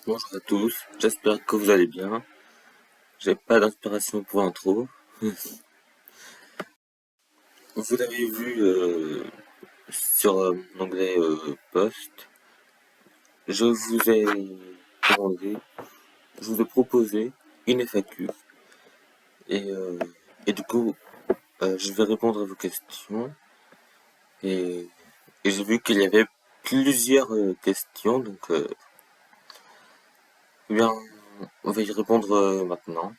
Bonjour à tous, j'espère que vous allez bien. J'ai pas d'inspiration pour l'intro. Vous l'avez vu sur mon onglet post, je vous ai demandé, je vous ai proposé une FAQ et, euh, et du coup je vais répondre à vos questions et, et j'ai vu qu'il y avait plusieurs questions donc eh bien on va y répondre maintenant.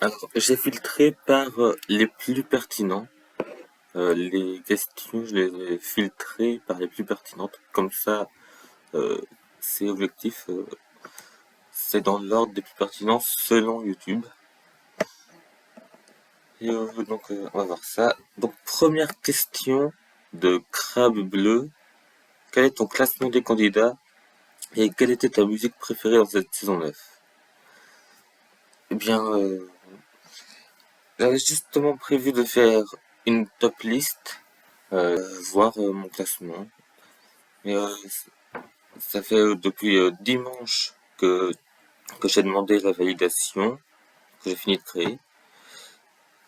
Alors j'ai filtré par les plus pertinents. Les questions, je les ai filtrées par les plus pertinentes. Comme ça, euh, c'est objectif. C'est dans l'ordre des plus pertinents selon YouTube. Et donc, on va voir ça. Donc, première question de Crabe Bleu. Quel est ton classement des candidats et quelle était ta musique préférée dans cette saison 9? Eh bien, j'avais justement prévu de faire une top list, voir mon classement. Mais ça fait depuis dimanche que j'ai demandé la validation, que j'ai fini de créer.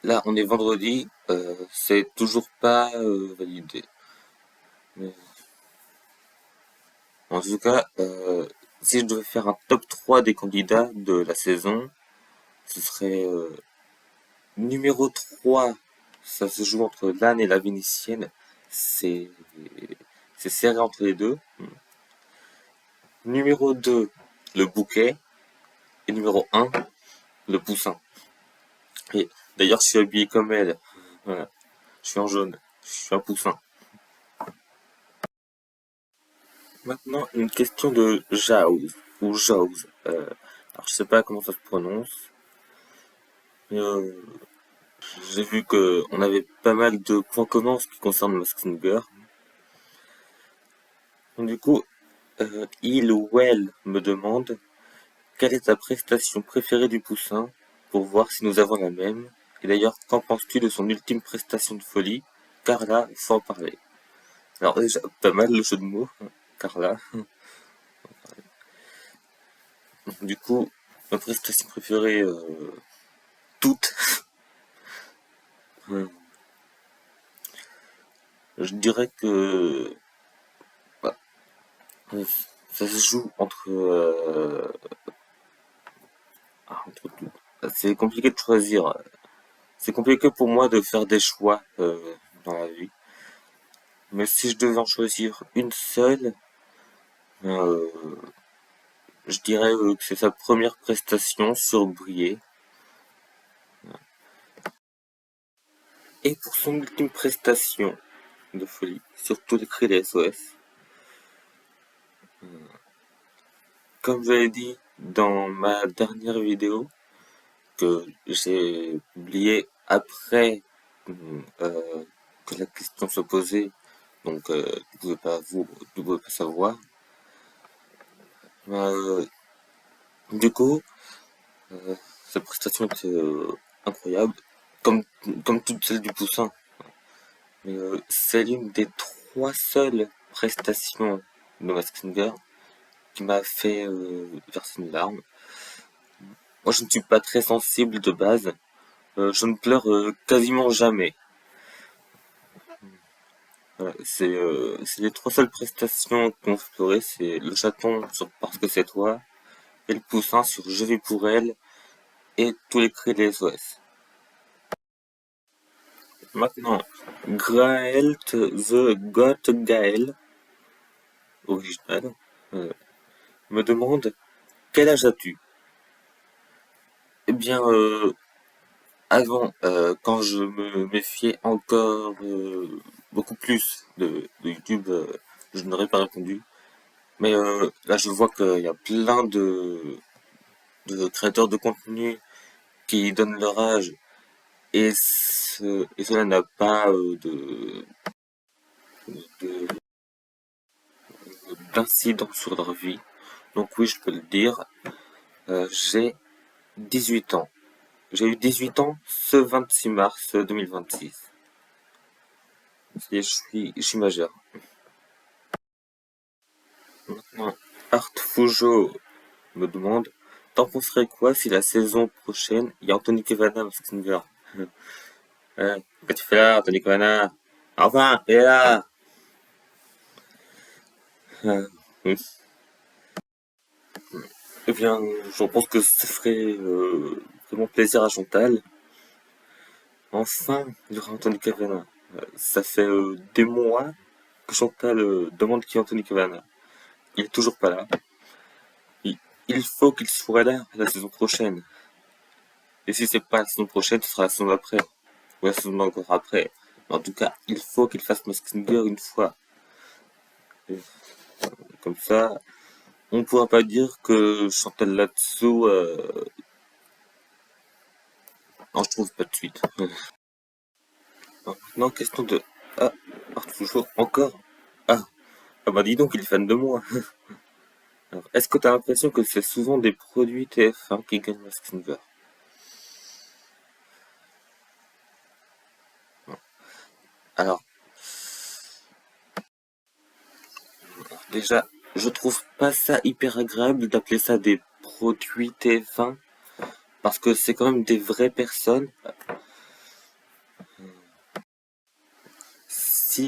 Là, on est vendredi, c'est toujours pas validé. Mais, en tout cas, si je devais faire un top 3 des candidats de la saison, ce serait numéro 3. Ça se joue entre l'âne et la vénitienne. C'est c'est serré entre les deux. Numéro 2, le bouquet. Et numéro 1, le poussin. Et d'ailleurs, je suis habillé comme elle. Voilà. Je suis en jaune. Je suis un poussin. Maintenant, une question de Jaws, ou Jaws. Alors, je sais pas comment ça se prononce, mais j'ai vu que on avait pas mal de points communs en ce qui concerne Mask Singer. Donc, du coup, il ou elle me demande quelle est ta prestation préférée du Poussin pour voir si nous avons la même. Et d'ailleurs, qu'en penses-tu de son ultime prestation de folie? Carla, faut en parler. Alors, déjà, pas mal le jeu de mots, hein, Carla. Du coup, ma prestation préférée, toutes. Je dirais que bah, ça se joue entre tout. C'est compliqué de choisir. C'est compliqué pour moi de faire des choix dans la vie. Mais si je devais en choisir une seule, euh, je dirais que c'est sa première prestation sur Brié. Et pour son ultime prestation de folie, sur tous les cris des SOS, comme je l'ai dit dans ma dernière vidéo, que j'ai publié après que la question soit posée, donc vous pouvez pas savoir. Euh, du coup, euh, cette prestation était incroyable, comme, comme toutes celles du Poussin. Mais c'est l'une des trois seules prestations de Mask Singer qui m'a fait verser une larme. Moi, je ne suis pas très sensible de base. Je ne pleure quasiment jamais. Voilà, c'est les trois seules prestations qu'on ferait, c'est le chaton sur Parce que c'est toi, et le poussin sur Je vais pour elle, et tous les cris des SOS. Maintenant, Graelt the God Gael, original, euh, me demande quel âge as-tu? Eh bien, avant, quand je me méfiais encore beaucoup plus de YouTube, je n'aurais pas répondu. Mais là, je vois qu'il y a plein de créateurs de contenu qui donnent leur âge et cela n'a pas de- d'incidence sur leur vie. Donc oui, je peux le dire, j'ai 18 ans. J'ai eu 18 ans ce 26 mars 2026. C'est-à-dire, je suis majeur. Maintenant, Art Fujo me demande, t'en penserais quoi si la saison prochaine, il y a Anthony Cavana Masked Singer? Qu'est-ce que tu fais là, Anthony Cavana? Enfin, il est là! Oui. Eh bien, je pense que ça ferait vraiment plaisir à Chantal. Enfin, il y aura Anthony Cavana. Ça fait des mois que Chantal demande qui est Anthony Cavana. Il est toujours pas là. Il, il faut qu'il soit là la saison prochaine. Et si c'est pas la saison prochaine, ce sera la saison d'après. Ou la saison encore après. Mais en tout cas, il faut qu'il fasse Masked Singer une fois. Et comme ça, on ne pourra pas dire que Chantal là-dessous. Non, je trouve pas de suite. Maintenant, question de. Ah, toujours encore. Ah, ah bah dis donc, il est fan de moi. Alors, est-ce que tu as l'impression que c'est souvent des produits TF1 qui gagnent Masked Singer? Alors, déjà, je trouve pas ça hyper agréable d'appeler ça des produits TF1 parce que c'est quand même des vraies personnes. Si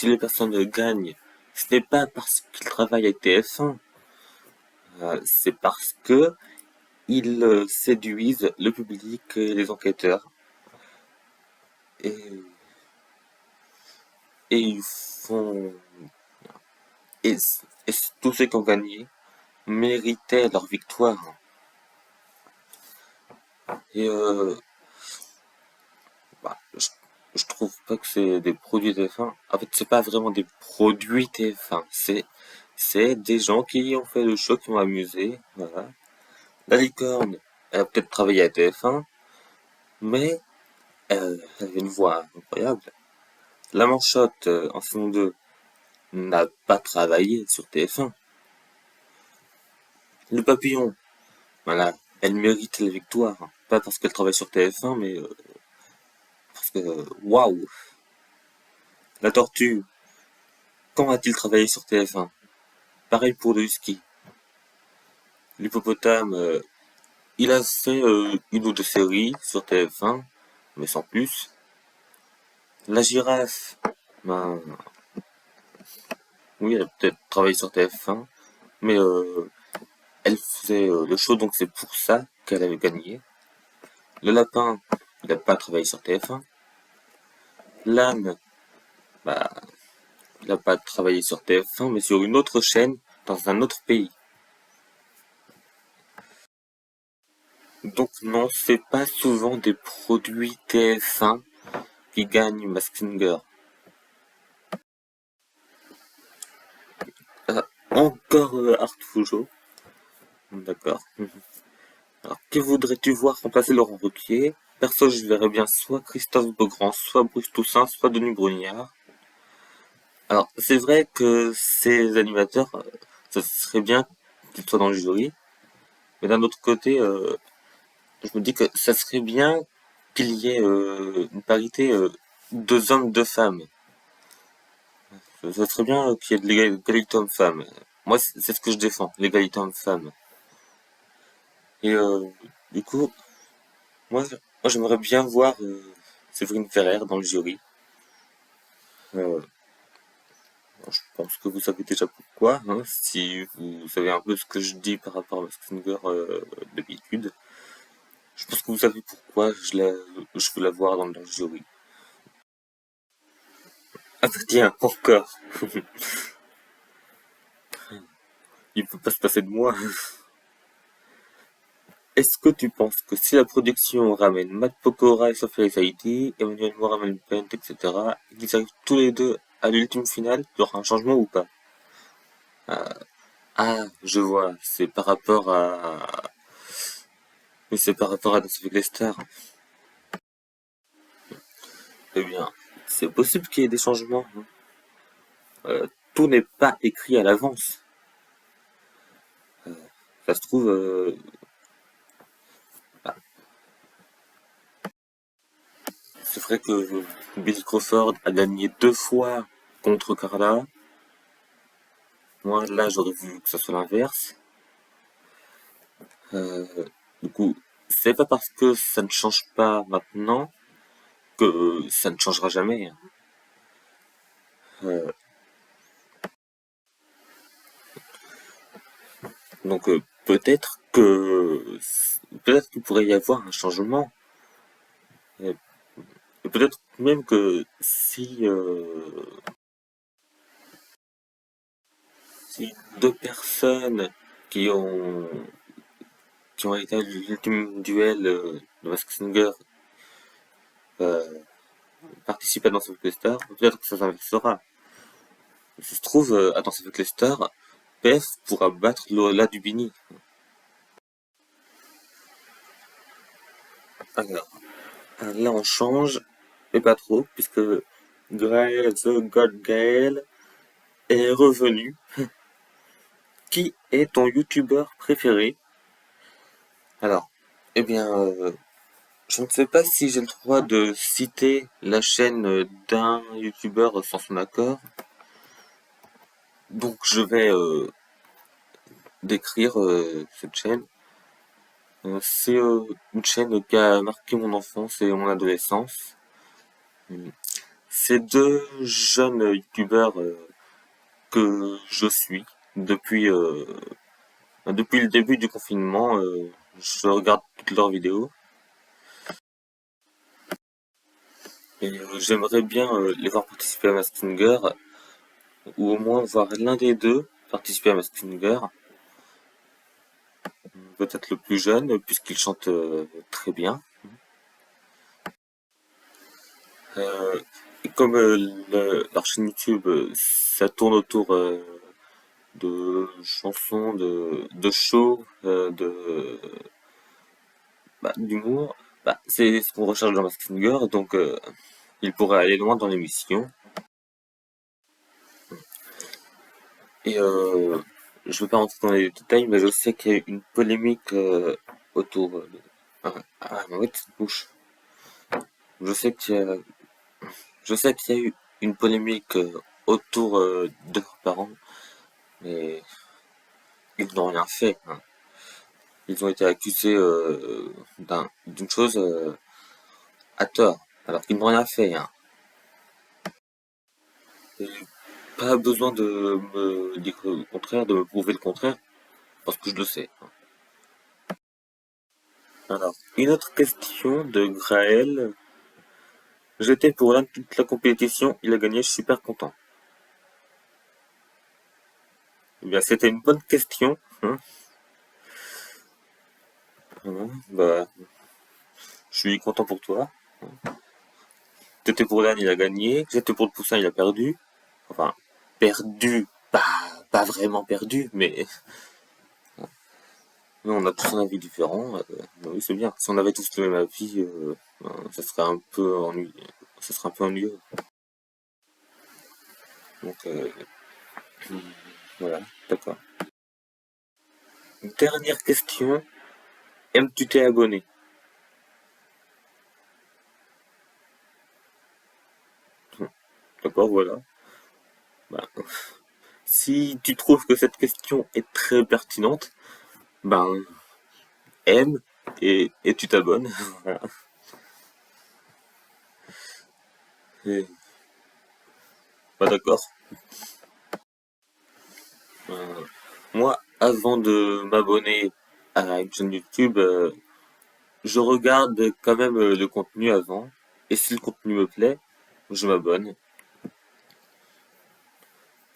les personnes gagnent, ce n'est pas parce qu'ils travaillent avec TF1, c'est parce que ils séduisent le public et les enquêteurs et, et ils font et, et tous ceux qui ont gagné méritaient leur victoire. Et bah, je trouve pas que c'est des produits TF1. En fait, c'est pas vraiment des produits TF1. C'est des gens qui ont fait le show, qui m'ont amusé. Voilà. La licorne, elle a peut-être travaillé à TF1, mais elle avait une voix incroyable. La manchotte, en saison 2, n'a pas travaillé sur TF1. Le papillon, voilà, elle mérite la victoire. Pas parce qu'elle travaille sur TF1, mais parce que, waouh. La tortue, quand a-t-il travaillé sur TF1? Pareil pour le husky. L'hippopotame, il a fait une ou deux séries sur TF1, mais sans plus. La girafe, ben oui, elle a peut-être travaillé sur TF1, mais elle faisait le show, donc c'est pour ça qu'elle avait gagné. Le lapin, il n'a pas travaillé sur TF1. L'âne, bah, il n'a pas travaillé sur TF1, mais sur une autre chaîne, dans un autre pays. Donc non, c'est pas souvent des produits TF1 qui gagnent Masked Singer. Encore Art Fujo. D'accord. Alors, qui voudrais-tu voir remplacer Laurent Ruquier? Perso, je verrais bien soit Christophe Beaugrand, soit Bruce Toussaint, soit Denis Brognard. Alors, c'est vrai que ces animateurs, ce serait bien qu'ils soient dans le jury, mais d'un autre côté, je me dis que ça serait bien qu'il y ait une parité deux hommes, deux femmes. Ça serait bien qu'il y ait de l'égalité homme-femme. Moi, c'est ce que je défends, l'égalité homme-femme. Et du coup, moi j'aimerais bien voir Séverine Ferrer dans le jury. Euh, je pense que vous savez déjà pourquoi, hein, si vous savez un peu ce que je dis par rapport à Masked Singer d'habitude. Je pense que vous savez pourquoi je veux la voir dans le jury. Ah bah tiens, encore. Il peut pas se passer de moi. Est-ce que tu penses que si la production ramène Matt Pokora et Sophia Saïdi, Emmanuel Moraman Pent, etc., et qu'ils arrivent tous les deux à l'ultime finale, il y aura un changement ou pas? Ah, je vois, c'est par rapport à... Mais c'est par rapport à Danse avec les stars. Eh bien, c'est possible qu'il y ait des changements, hein. Tout n'est pas écrit à l'avance. Ça se trouve, ah, c'est vrai que Bill Crawford a gagné deux fois contre Carla. Moi, là, j'aurais voulu que ça soit l'inverse. Euh, du coup, c'est pas parce que ça ne change pas maintenant que ça ne changera jamais. Euh, donc peut-être qu'il pourrait y avoir un changement. Et peut-être même que si deux personnes qui ont qui ont été à l'ultime duel de Mask Singer euh, participent à Danse avec les stars, peut-être que ça s'inversera. Si ça se trouve, à Danse avec les stars, PF pourra battre Lola Dubini. Alors, là on change, mais pas trop, puisque Graël, The God Gaël, est revenu. Qui est ton youtubeur préféré? Alors, eh bien, je ne sais pas si j'ai le droit de citer la chaîne d'un youtubeur sans son accord, donc je vais décrire cette chaîne. C'est une chaîne qui a marqué mon enfance et mon adolescence. C'est deux jeunes youtubeurs que je suis depuis, depuis le début du confinement. Je regarde toutes leurs vidéos et j'aimerais bien les voir participer à Mask Singer ou au moins voir l'un des deux participer à Mask Singer. Peut-être le plus jeune puisqu'il chante très bien. Euh, et comme leur chaîne YouTube, ça tourne autour de chansons, de shows, d'humour, c'est ce qu'on recherche dans Mask Singer, donc il pourrait aller loin dans l'émission. Et je ne veux pas rentrer dans les détails, mais je sais qu'il y a eu une polémique autour de... ouais, cette bouche. Je sais qu'il y a, je sais qu'il y a eu une polémique autour de leurs parents, mais ils n'ont rien fait, hein. Ils ont été accusés d'une chose à tort, alors qu'ils n'ont rien fait, hein. Et pas besoin de me dire le contraire, de me prouver le contraire, parce que je le sais, hein. Alors, une autre question de Graël. J'étais pour l'un de toute la compétition, il a gagné, je suis super content. Eh bien, c'était une bonne question, hein. Voilà, bah, je suis content pour toi. T'étais pour l'âne, il a gagné. J'étais pour le poussin, il a perdu. Enfin, perdu, pas vraiment perdu, mais on a tous un avis différent. Bah oui, c'est bien. Si on avait tous le même avis, ça serait un peu ennuyeux. Ça serait un peu ennuyeux. Donc, voilà, d'accord. Dernière question. Aimes-tu t'es abonné? D'accord, voilà. Bah, si tu trouves que cette question est très pertinente, ben, aime et tu t'abonnes. Voilà. Et, bah, d'accord. Euh, Moi, avant de m'abonner à une chaîne YouTube, je regarde quand même le contenu avant. Et si le contenu me plaît, je m'abonne.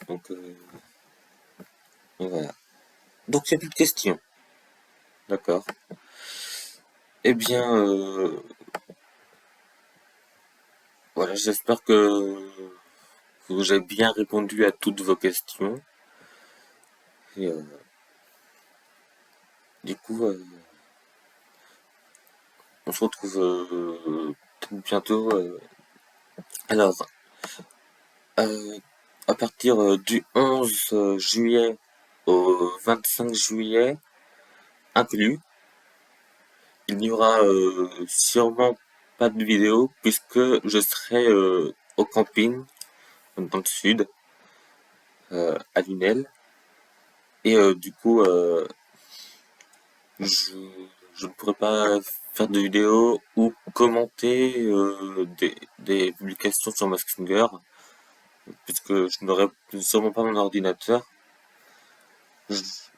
Donc, voilà. Donc, il n'y a plus de questions. D'accord. Eh bien, voilà, j'espère que j'ai bien répondu à toutes vos questions. Et du coup, on se retrouve bientôt. Alors, euh, à partir du 11 juillet au 25 juillet inclus, il n'y aura sûrement pas de vidéo puisque je serai au camping dans le sud, à Lunel. Et du coup, je, je ne pourrais pas faire de vidéos ou commenter des publications sur Messenger, puisque je n'aurais sûrement pas mon ordinateur. Je-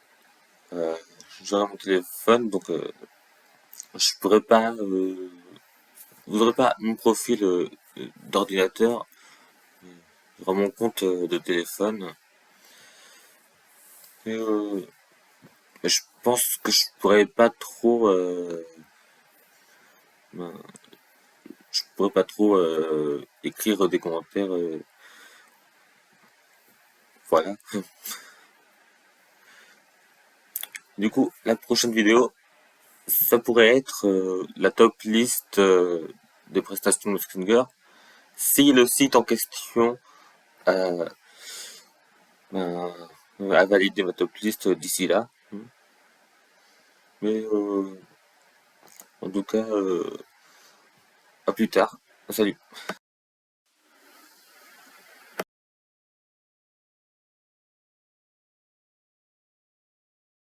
euh, J'aurais mon téléphone, donc je pourrais pas, vous n'aurez pas mon profil d'ordinateur, j'aurai mon compte de téléphone. Et, je pense que je pourrais pas trop, ben, je pourrais pas trop écrire des commentaires, voilà. Du coup, la prochaine vidéo, ça pourrait être la top liste des prestations de Messenger. Si le site en question euh, ben, a validé ma top liste d'ici là. Mais en tout cas, à plus tard. Salut.